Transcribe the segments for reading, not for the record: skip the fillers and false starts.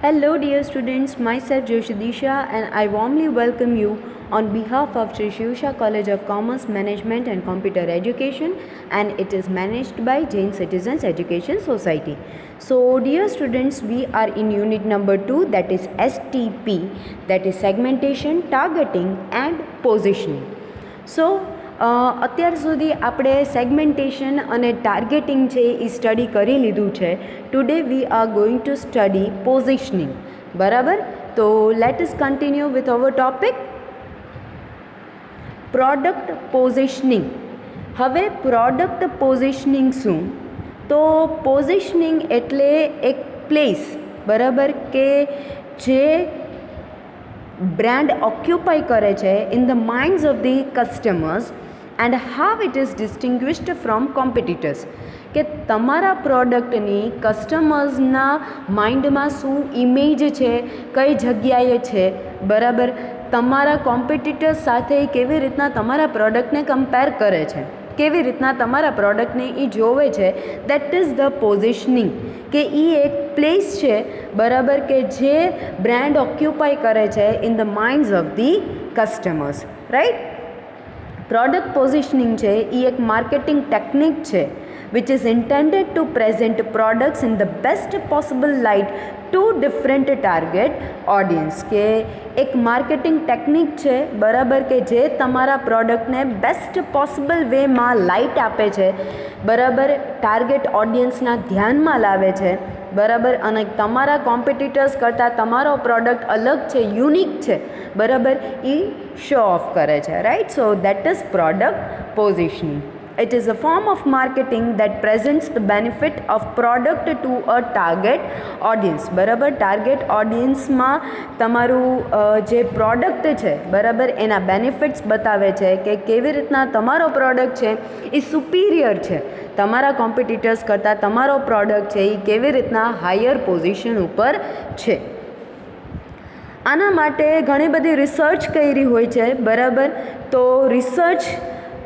Hello, dear students. Myself Joshidisha, and I warmly welcome you on behalf of Sri Shivsha College of Commerce, Management and Computer Education, and it is managed by Jain Citizens Education Society. So, dear students, we are in unit number 2, that is STP, that is segmentation, targeting, and positioning. So, અત્યાર સુધી આપણે segmentation અને targeting છે એ study કરી લીધું છે. Today we are going to study positioning. બરાબર, તો let us continue with our topic product positioning. હવે પ્રોડક્ટ પોઝિશનિંગ શું? તો પોઝિશનિંગ એટલે એક પ્લેસ, બરાબર, કે જે બ્રાન્ડ ઓક્યુપાય કરે છે in the minds of the customers and how it is distinguished from competitors. કે તમારા પ્રોડક્ટની કસ્ટમર્સના માઇન્ડમાં શું ઇમેજ છે, કઈ જગ્યાએ છે, બરાબર, તમારા કોમ્પિટિટર્સ સાથે કેવી રીતના તમારા પ્રોડક્ટને કમ્પેર કરે છે, કેવી રીતના તમારા પ્રોડક્ટને એ જોવે છે, દેટ ઇઝ ધ પોઝિશનિંગ. કે એ એક પ્લેસ છે, બરાબર, કે જે બ્રાન્ડ ઓક્યુપાય કરે છે in the minds of the customers, right. Product positioning છે એ એક માર્કેટિંગ ટેકનિક છે which is intended to present products in the best possible light to different target audience. કે એક માર્કેટિંગ ટેકનિક છે, બરાબર, કે જે તમારા પ્રોડક્ટને બેસ્ટ પોસિબલ વેમાં લાઇટ આપે છે, બરાબર, ટાર્ગેટ ઓડિયન્સના ધ્યાનમાં લાવે છે, બરાબર, અને તમારા કોમ્પિટિટર્સ કરતાં તમારો પ્રોડક્ટ અલગ છે, યુનિક છે, બરાબર, એ શો ઓફ કરે છે, right. So that is product positioning. It is a form of marketing that presents the benefit of product to a target audience. બરાબર, ટાર્ગેટ ઓડિયન્સમાં તમારું જે પ્રોડક્ટ છે, બરાબર, એના બેનિફિટ્સ બતાવે છે કે કેવી રીતના તમારો પ્રોડક્ટ છે એ સુપિરિયર છે તમારા કોમ્પિટિટર્સ કરતાં, તમારો પ્રોડક્ટ છે એ કેવી રીતના હાયર પોઝિશન ઉપર છે. આના માટે ઘણી બધી રિસર્ચ કરી હોય છે, બરાબર. તો રિસર્ચ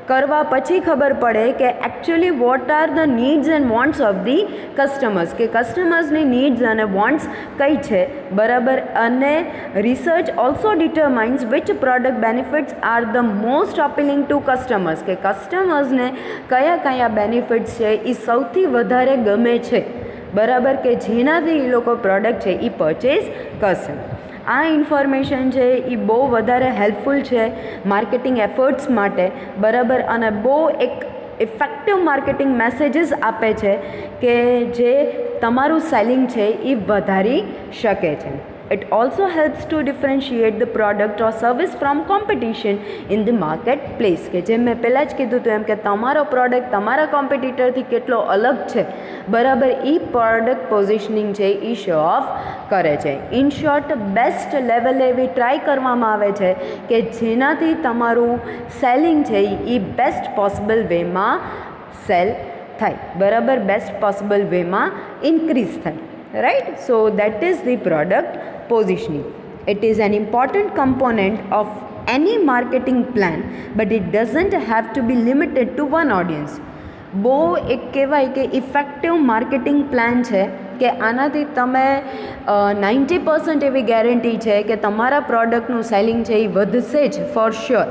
કરવા પછી ખબર પડે કે actually what are the needs and wants of the customers, કે કસ્ટમર્સની નીડ્સ અને વોન્ટ્સ કઈ છે, બરાબર. અને research also determines which product benefits are the most appealing to customers, કે કસ્ટમર્સને કયા કયા બેનિફિટ્સ છે એ સૌથી વધારે ગમે છે, બરાબર, કે જેનાથી એ લોકો પ્રોડક્ટ છે એ પરચેઝ કરશે. આ ઇન્ફોર્મેશન છે એ બહુ વધારે હેલ્પફુલ છે માર્કેટિંગ એફર્ટ્સ માટે, બરાબર, અને બહુ એક ઇફેક્ટિવ માર્કેટિંગ મેસેજીસ આપે છે કે જે તમારું સેલિંગ છે એ વધારી શકે છે. It also helps to differentiate the product or service from competition in the marketplace. કે જેમ મેં પહેલાં જ કીધું હતું એમ કે તમારો પ્રોડક્ટ તમારા કોમ્પિટિટરથી કેટલો અલગ છે, બરાબર, એ પ્રોડક્ટ પોઝિશનિંગ છે એ શો ઓફ કરે છે. ઇન શોર્ટ, બેસ્ટ લેવલે એવી ટ્રાય કરવામાં આવે છે કે જેનાથી તમારું સેલિંગ છે એ બેસ્ટ પોસિબલ વેમાં સેલ થાય, બરાબર, બેસ્ટ પોસિબલ વેમાં ઇન્ક્રીઝ થાય, right. So that is the product positioning. It is an important component of any marketing plan, but it doesn't have to be limited to one audience. બહુ એક કહેવાય કે effective marketing plan છે કે આનાથી તમે 90% એવી ગેરંટી છે કે તમારા પ્રોડક્ટનું સેલિંગ છે એ વધશે જ ફોર શ્યોર,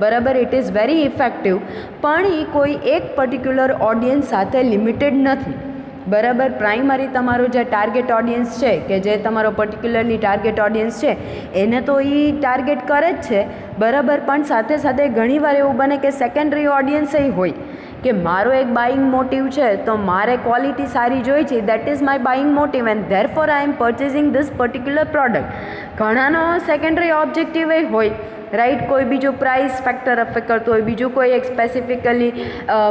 બરાબર. ઇટ ઇઝ વેરી ઇફેક્ટિવ, પણ એ કોઈ એક પર્ટિક્યુલર ઓડિયન્સ સાથે લિમિટેડ નથી, બરાબર. પ્રાઇમરી તમારું જે ટાર્ગેટ ઓડિયન્સ છે, કે જે તમારો પર્ટિક્યુલરલી ટાર્ગેટ ઓડિયન્સ છે એને તો એ ટાર્ગેટ કરે જ છે, બરાબર, પણ સાથે સાથે ઘણીવાર એવું બને કે સેકન્ડરી ઓડિયન્સ એ હોય કે મારો એક બાઇંગ મોટિવ છે, તો મારે ક્વોલિટી સારી જોઈ છે, that is my buying motive and therefore I am purchasing this particular product. ઘણાનો સેકન્ડરી ઓબ્જેક્ટિવ એ હોય, રાઈટ, કોઈ બીજું પ્રાઇસ ફેક્ટર અફેક્ટ કરતું હોય, બીજું કોઈ એક સ્પેસિફિકલી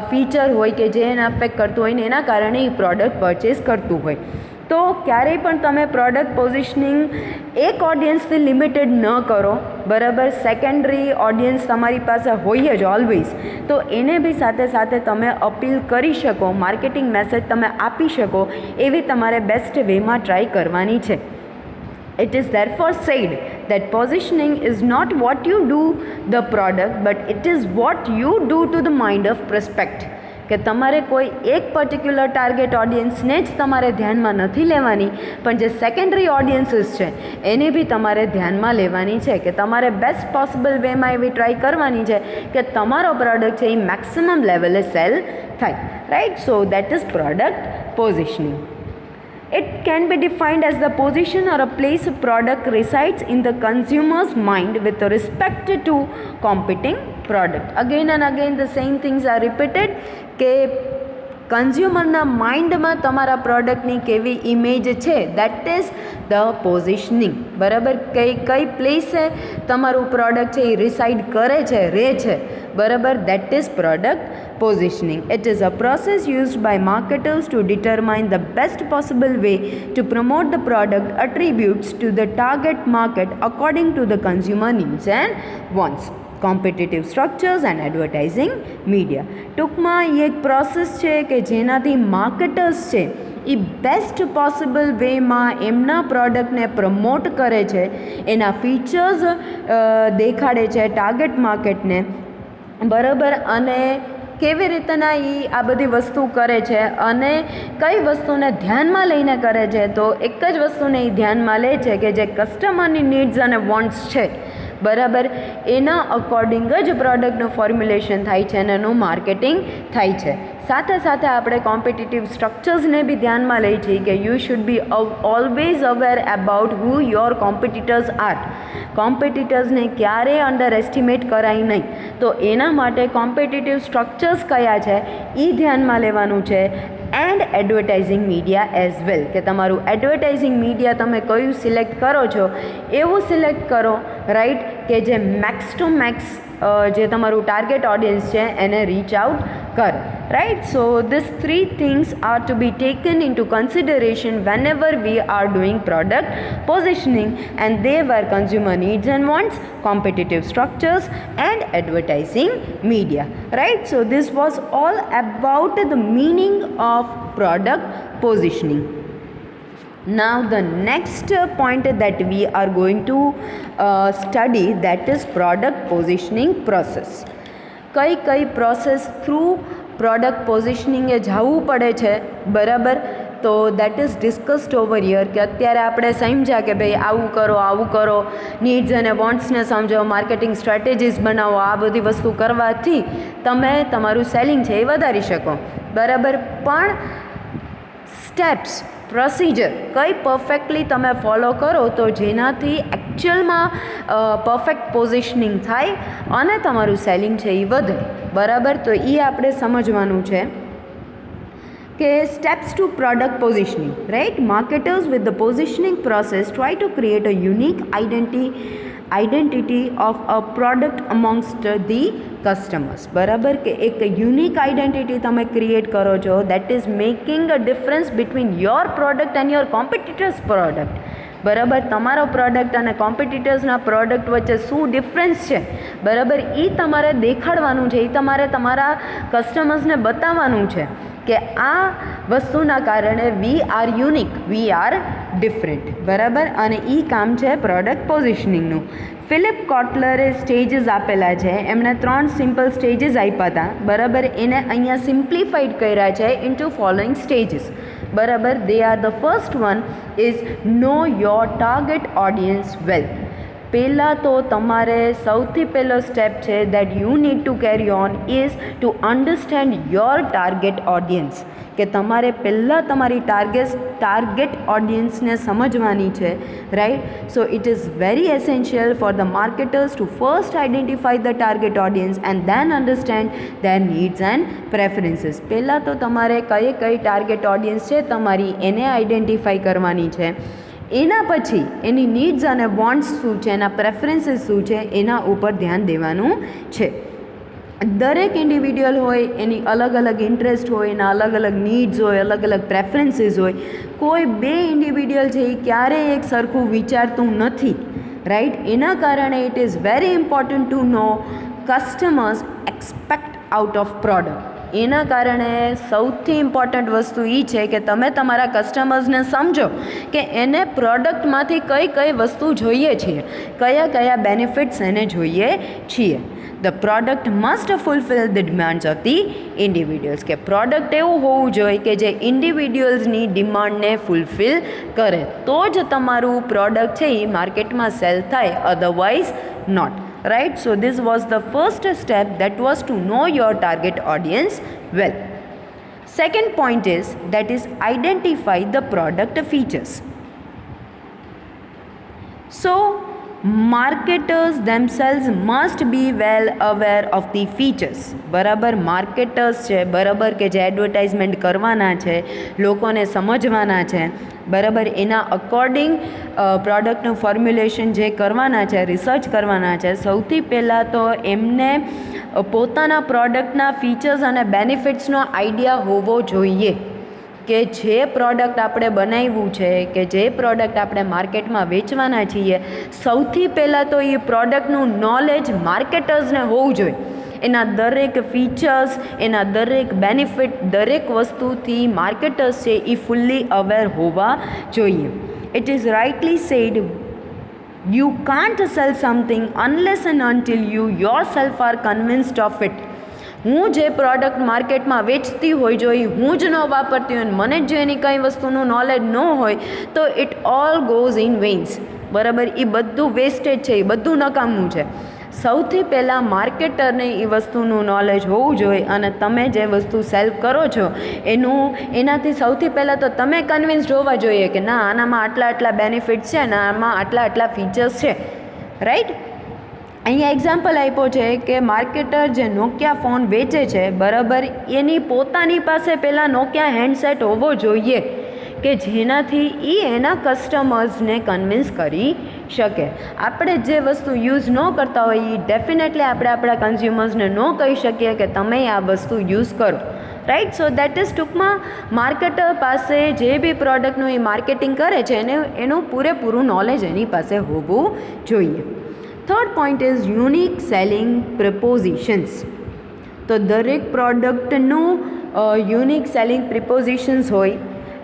ફીચર હોય કે જે એને અફેક્ટ કરતું હોય ને એના કારણે એ પ્રોડક્ટ પરચેઝ કરતું હોય. તો ક્યારેય પણ તમે પ્રોડક્ટ પોઝિશનિંગ એક ઓડિયન્સથી લિમિટેડ ન કરો, બરાબર. સેકન્ડરી ઓડિયન્સ તમારી પાસે હોય જ ઓલવેઝ, તો એને બી સાથે સાથે તમે અપીલ કરી શકો, માર્કેટિંગ મેસેજ તમે આપી શકો એવી તમારે બેસ્ટ વેમાં ટ્રાય કરવાની છે. It is therefore said that positioning is not what you do the product, but it is what you do to the mind of prospect. કે તમારે કોઈ એક પર્ટિક્યુલર ટાર્ગેટ ઓડિયન્સને જ તમારે ધ્યાનમાં નથી લેવાની, પણ જે સેકન્ડરી ઓડિયન્સીસ છે એને બી તમારે ધ્યાનમાં લેવાની છે, કે તમારે બેસ્ટ પોસિબલ વેમાં એવી ટ્રાય કરવાની છે કે તમારો પ્રોડક્ટ છે એ મેક્સિમમ લેવલે સેલ થાય, right. So that is product positioning. It can be defined as the position or a place a product resides in the consumer's mind with respect to competing product. Again and again the same things are repeated કે કન્ઝ્યુમરના માઇન્ડમાં તમારા પ્રોડક્ટની કેવી image છે, that is the positioning. બરાબર, કઈ પ્લેસે તમારું product છે એ reside કરે છે, રહે છે, બરાબર, that is product positioning. It is a process used by marketers to determine the best possible way to promote the product attributes to the target market according to the consumer needs and wants. Competitive structures and advertising media. ટૂંકમાં એ એક process છે કે જેનાથી marketers છે એ best possible વેમાં એમના પ્રોડક્ટને promote કરે છે, એના ફીચર્સ દેખાડે છે ટાર્ગેટ માર્કેટને, બરાબર, અને કેવી રીતના એ આ બધી વસ્તુ કરે છે અને કઈ વસ્તુને ધ્યાનમાં લઈને કરે છે. તો એક જ વસ્તુને એ ધ્યાનમાં લે છે કે જે કસ્ટમરની નીડ્સ અને વોન્ટ્સ છે, બરાબર, એના અકોર્ડિંગ જ પ્રોડક્ટનું ફોર્મ્યુલેશન થાય છે અને એનું માર્કેટિંગ થાય છે. સાથે સાથે આપણે કોમ્પિટિટિવ સ્ટ્રક્ચર્સને બી ધ્યાનમાં લઈએ છીએ કે you should be always aware about who your competitors are. કોમ્પિટિટર્સને ક્યારેય અંડર એસ્ટિમેટ કરાય નહીં, તો એના માટે કોમ્પિટિટિવ સ્ટ્રક્ચર્સ કયા છે એ ધ્યાનમાં લેવાનું છે. And advertising media as well, કે તમારું એડવર્ટાઇઝિંગ મીડિયા તમે કયું સિલેક્ટ કરો છો એવું સિલેક્ટ કરો, રાઈટ, કે જે મેક્સ ટુ મેક્સ જે તમારું ટાર્ગેટ ઓડિયન્સ છે એને રીચ આઉટ કરો, right. So this 3 things are to be taken into consideration whenever we are doing product positioning, and they were consumer needs and wants, competitive structures and advertising media, right. So this was all about the meaning of product positioning. Now the next point that we are going to study, that is product positioning process. કઈ process through product પોઝિશનિંગે જવું પડે છે, બરાબર. તો that is discussed over year, કે અત્યારે આપણે સમજ્યા કે ભાઈ આવું કરો, નીડ્સ અને વોન્ટ્સને સમજો, માર્કેટિંગ સ્ટ્રેટેજીસ બનાવો, આ બધી વસ્તુ કરવાથી તમે તમારું સેલિંગ છે એ વધારી શકો, બરાબર. પણ સ્ટેપ્સ, પ્રોસિજર કઈ પરફેક્ટલી તમે ફોલો કરો તો જેનાથી એકચ્યુઅલમાં પરફેક્ટ પોઝિશનિંગ થાય અને તમારું સેલિંગ છે એ વધે, બરાબર. તો એ આપણે સમજવાનું છે કે steps to product positioning, right. Marketers with the positioning process try to create a unique identity of a product amongst the customers, બરાબર, કે એક યુનિક આઇડેન્ટિટી તમે ક્રિએટ કરો છો, that is making a difference between your product and your competitors product, બરાબર. તમારો product અને કોમ્પિટિટર્સના product વચ્ચે શું ડિફરન્સ છે, બરાબર, એ તમારે દેખાડવાનું છે, એ તમારે તમારા કસ્ટમર્સને બતાવવાનું છે કે આ વસ્તુના કારણે we are unique, we are different, બરાબર. અને એ કામ છે પ્રોડક્ટ પોઝિશનિંગનું. ફિલિપ કોટલરે સ્ટેજીસ આપેલા છે, એમણે 3 સિમ્પલ સ્ટેજીસ આપ્યા હતા, બરાબર. એને અહીંયા સિમ્પ્લિફાઈડ કર્યા છે ઇન્ટુ ફોલોઈંગ સ્ટેજીસ, બરાબર. They are the first one is know your target audience well. પહેલાં તો તમારે સૌથી પહેલો સ્ટેપ છે that you need to carry on is to understand your target audience, કે તમારે પહેલાં તમારી ટાર્ગેટ ઓડિયન્સને સમજવાની છે, right. So it is very essential for the marketers to first identify the target audience and then understand their needs and preferences. પહેલાં તો તમારે કઈ ટાર્ગેટ ઓડિયન્સ છે તમારી એને આઇડેન્ટિફાઈ કરવાની છે, એના પછી એની નીડ્સ અને વોન્ટ્સ શું છે, એના પ્રેફરન્સીસ શું છે, એના ઉપર ધ્યાન દેવાનું છે. દરેક ઇન્ડિવિડ્યુઅલ હોય એની અલગ અલગ ઇન્ટરેસ્ટ હોય, એના અલગ અલગ નીડ્સ હોય, અલગ અલગ પ્રેફરન્સીસ હોય. કોઈ બે ઇન્ડિવિડ્યુઅલ છે એ ક્યારેય એક સરખું વિચારતું નથી, રાઈટ. એના કારણે it is very important to know customers expect out of product, એના કારણે સૌથી ઇમ્પોર્ટન્ટ વસ્તુ એ છે કે તમે તમારા કસ્ટમર્સને સમજો કે એને પ્રોડક્ટમાંથી કઈ કઈ વસ્તુ જોઈએ છીએ, કયા કયા બેનિફિટ્સ એને જોઈએ છીએ. The product must fulfil the demands of the individuals, કે પ્રોડક્ટ એવું હોવું જોઈએ કે જે ઇન્ડિવિડ્યુઅલ્સની ડિમાન્ડને ફૂલફિલ કરે, તો જ તમારું પ્રોડક્ટ છે એ માર્કેટમાં સેલ થાય, otherwise not. Right, so this was the first step, that was to know your target audience well. Second point is that is identify the product features. So marketers themselves must be well aware of the features. બરાબર, marketers છે બરાબર કે જે advertisement કરવાના છે, લોકોને સમજવાના છે બરાબર, એના અકોર્ડિંગ પ્રોડક્ટનું ફોર્મ્યુલેશન જે કરવાના છે, રિસર્ચ કરવાના છે. સૌથી પહેલાં તો એમને પોતાના પ્રોડક્ટના ફીચર્સ અને બેનિફિટ્સનો આઈડિયા હોવો જોઈએ કે જે પ્રોડક્ટ આપણે બનાવ્યું છે, કે જે પ્રોડક્ટ આપણે માર્કેટમાં વેચવાના છીએ, સૌથી પહેલાં તો એ પ્રોડક્ટનું નોલેજ માર્કેટર્સને હોવું જોઈએ. એના દરેક ફીચર્સ, એના દરેક બેનિફિટ, દરેક વસ્તુથી માર્કેટર્સ છે એ ફૂલ્લી અવેર હોવા જોઈએ. It is rightly said, you can't sell something unless and until you yourself are convinced of it. હું જે પ્રોડક્ટ માર્કેટમાં વેચતી હોય, જો એ હું જ ન વાપરતી હોય, મને જ જો એની કંઈ વસ્તુનું નોલેજ ન હોય, તો ઇટ ઓલ ગોઝ ઇન વેઇન્સ. બરાબર, એ બધું વેસ્ટેજ છે, એ બધું નકામું છે. સૌથી પહેલાં માર્કેટરને એ વસ્તુનું નોલેજ હોવું જોઈએ, અને તમે જે વસ્તુ સેલ કરો છો એનાથી સૌથી પહેલાં તો તમે કન્વિન્સ્ડ હોવા જોઈએ કે ના, આનામાં આટલા આટલા બેનિફિટ્સ છે, ને આમાં આટલા આટલા ફીચર્સ છે. રાઈટ, અહીંયા એક્ઝામ્પલ આપ્યો છે કે માર્કેટર જે નોકિયા ફોન વેચે છે બરાબર, એની પોતાની પાસે પહેલાં નોકિયા હેન્ડસેટ હોવો જોઈએ કે જેનાથી એ એના કસ્ટમર્સને કન્વિન્સ કરી શકે. આપણે જે વસ્તુ યુઝ ન કરતા હોય એ ડેફિનેટલી આપણે આપણા કન્ઝ્યુમર્સને ન કહી શકીએ કે તમે આ વસ્તુ યુઝ કરો. રાઈટ, સો દેટ ઇઝ ટૂંકમાં માર્કેટર પાસે જે બી પ્રોડક્ટનું એ માર્કેટિંગ કરે છે એનું પૂરેપૂરું નોલેજ એની પાસે હોવું જોઈએ. Third point is unique selling propositions. તો દરેક પ્રોડક્ટનું યુનિક સેલિંગ પ્રપોઝિશન્સ હોય,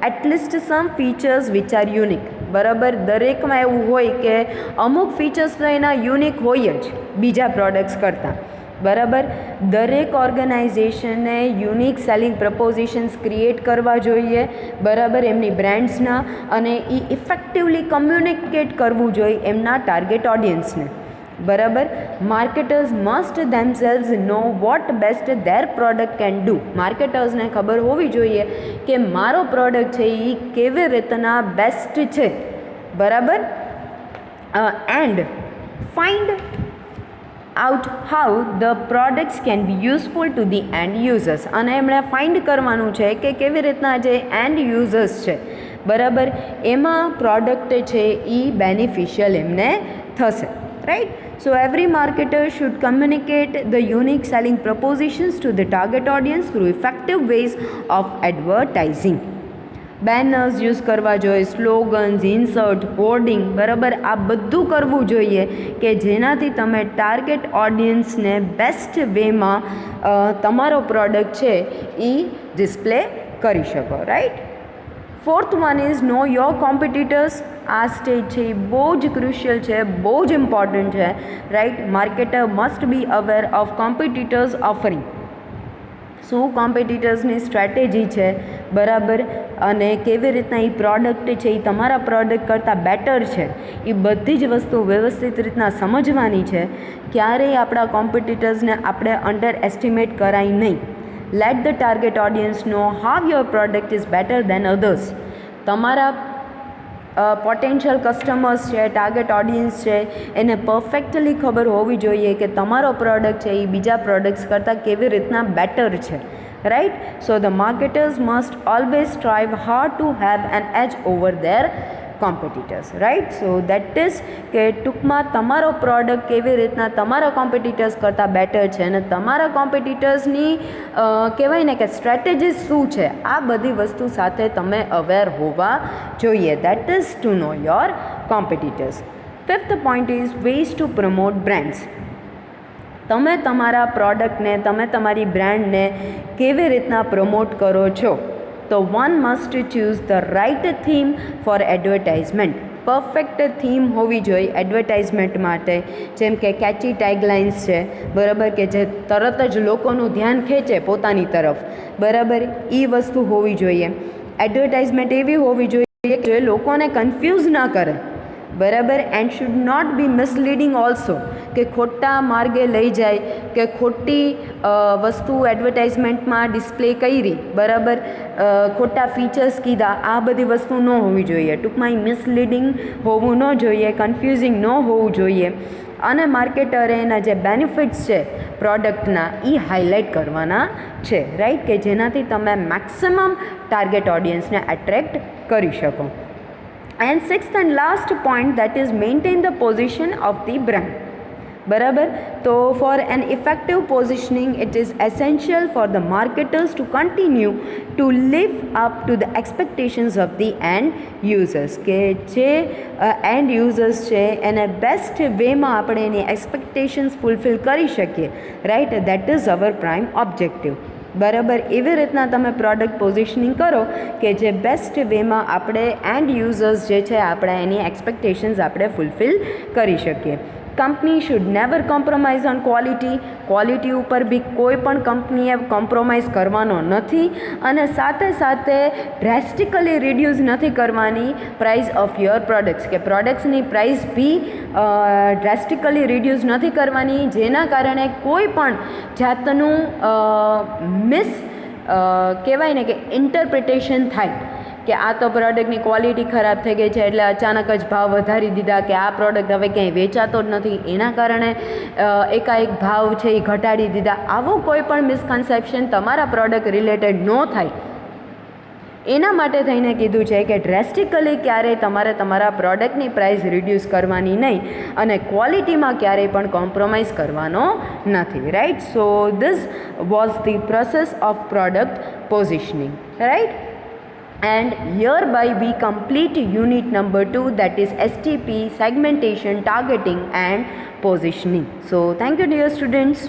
at least some features which are unique. બરાબર, દરેકમાં એવું હોય કે અમુક ફીચર્સ તો એના યુનિક હોય જ બીજા પ્રોડક્ટ્સ કરતાં. બરાબર, દરેક ઓર્ગેનાઇઝેશને યુનિક સેલિંગ પ્રપોઝિશન્સ ક્રિએટ કરવા જોઈએ બરાબર, એમની બ્રાન્ડ્સના, અને એ ઇફેક્ટિવલી કમ્યુનિકેટ કરવું જોઈએ એમના ટાર્ગેટ ઓડિયન્સને. બરાબર, marketers must themselves know what best their product can do. માર્કેટર્સને ખબર હોવી જોઈએ કે મારો પ્રોડક્ટ છે એ કેવી રીતના બેસ્ટ છે. બરાબર, and find out how the products can be useful to the end users. અને એમણે ફાઇન્ડ કરવાનું છે કે કેવી રીતના જે એન્ડ યુઝર્સ છે બરાબર, એમાં પ્રોડક્ટ છે એ બેનિફિશિયલ એમને થશે. Right, so every marketer should communicate the unique selling propositions to the target audience through effective ways of advertising. Banners use કરવા જોઈએ, સ્લોગન્સ, ઇન્સર્ટ, હોર્ડિંગ બરાબર, આ બધું કરવું જોઈએ કે જેનાથી તમે ટાર્ગેટ ઓડિયન્સને બેસ્ટ વેમાં તમારો પ્રોડક્ટ છે એ ડિસ્પ્લે કરી શકો. Right, fourth one is know your competitors. આ સ્ટેજ છે એ બહુ જ ક્રુશિયલ છે, બહુ જ ઇમ્પોર્ટન્ટ છે. Right, marketer must be aware of competitors offering. શું કોમ્પિટિટર્સની સ્ટ્રેટેજી છે બરાબર, અને કેવી રીતના એ પ્રોડક્ટ છે એ તમારા પ્રોડક્ટ કરતાં બેટર છે, એ બધી જ વસ્તુ વ્યવસ્થિત રીતના સમજવાની છે. ક્યારેય આપણા કોમ્પિટિટર્સને આપણે અંડર એસ્ટિમેટ કરાય નહીં. Let the target audience know how your product is better than others. તમારા પોટેન્શિયલ કસ્ટમર્સ છે, ટાર્ગેટ ઓડિયન્સ છે, એને પરફેક્ટલી ખબર હોવી જોઈએ કે તમારો પ્રોડક્ટ છે એ બીજા પ્રોડક્ટ્સ કરતાં કેવી રીતના બેટર છે. Right, so the marketers must always strive hard to have an edge over their competitors. Right, so that is કે ટૂંકમાં તમારો પ્રોડક્ટ કેવી રીતના તમારા કોમ્પિટિટર્સ કરતાં બેટર છે, અને તમારા કોમ્પિટિટર્સની કહેવાય ને કે સ્ટ્રેટેજીસ શું છે, આ બધી વસ્તુ સાથે તમે અવેર હોવા જોઈએ. That is to know your competitors. Fifth point is ways to promote brands. તમે તમારા પ્રોડક્ટને, તમે તમારી બ્રાન્ડને કેવી રીતના પ્રમોટ કરો છો. તો one must choose the right theme for advertisement. Perfect theme હોવી જોઈએ એડવર્ટાઇઝમેન્ટ માટે, જેમ કે કેચી ટેગલાઇન્સ છે, બરાબર, કે જે તરત જ લોકોનું ધ્યાન ખેંચે પોતાની તરફ, બરાબર, એ વસ્તુ હોવી જોઈએ. એડવર્ટાઇઝમેન્ટ એવી હોવી જોઈએ કે લોકોને કન્ફ્યુઝ ના કરે, બરાબર, and should not be misleading also, કે ખોટા માર્ગે લઈ જાય, કે ખોટી વસ્તુ એડવર્ટાઇઝમેન્ટમાં ડિસ્પ્લે કરી, બરાબર, ખોટા ફીચર્સ કીધા, આ બધી વસ્તુ ન હોવી જોઈએ. ટૂંકમાં મિસલીડિંગ હોવું ન જોઈએ, કન્ફ્યુઝિંગ ન હોવું જોઈએ, અને માર્કેટરે એના જે બેનિફિટ્સ છે પ્રોડક્ટના એ હાઇલાઇટ કરવાના છે, રાઈટ, કે જેનાથી તમે મેક્સિમમ ટાર્ગેટ ઓડિયન્સને એટ્રેક્ટ કરી શકો. And sixth and last point, that is maintain the position of the brand. બરાબર, તો for an effective positioning it is essential for the marketers to continue to live up to the expectations of the end users, કે જે and users છે એને best વેમાં આપણે એની expectations fulfil કરી શકીએ, right, that is our prime objective. બરાબર, એવી રીતના તમે પ્રોડક્ટ પોઝિશનિંગ કરો કે જે બેસ્ટ વેમાં આપણે એન્ડ યુઝર્સ જે છે આપણે એની એક્સપેક્ટેશન્સ આપણે ફૂલફિલ કરી શકીએ. Company should never compromise on quality. Quality ઉપર બી કોઈ પણ કંપનીએ કોમ્પ્રોમાઇઝ કરવાનો નથી, અને સાથે સાથે ડ્રેસ્ટિકલી રિડ્યુસ નથી કરવાની પ્રાઇસ ઓફ યોર પ્રોડક્ટ્સ, કે પ્રોડક્ટ્સની પ્રાઇસ બી ડ્રેસ્ટિકલી રિડ્યુસ નથી કરવાની, જેના કારણે કોઈ પણ જાતનું કહેવાય ને કે ઇન્ટરપ્રિટેશન થાય કે આ તો પ્રોડક્ટની ક્વોલિટી ખરાબ થઈ ગઈ છે એટલે અચાનક જ ભાવ વધારી દીધા, કે આ પ્રોડક્ટ હવે ક્યાંય વેચાતો જ નથી એના કારણે એકાએક ભાવ છે એ ઘટાડી દીધા. આવો કોઈ પણ મિસકન્સેપ્શન તમારા પ્રોડક્ટ રિલેટેડ ન થાય એના માટે થઈને કીધું છે કે ડ્રેસ્ટિકલી ક્યારેય તમારે તમારા પ્રોડક્ટની પ્રાઇસ રિડ્યુસ કરવાની નહીં, અને ક્વોલિટીમાં ક્યારેય પણ કોમ્પ્રોમાઇઝ કરવાનો નથી, right. So this was the process of product positioning, right. And hereby we complete unit number 2, that is STP, segmentation, targeting and positioning. So thank you dear students.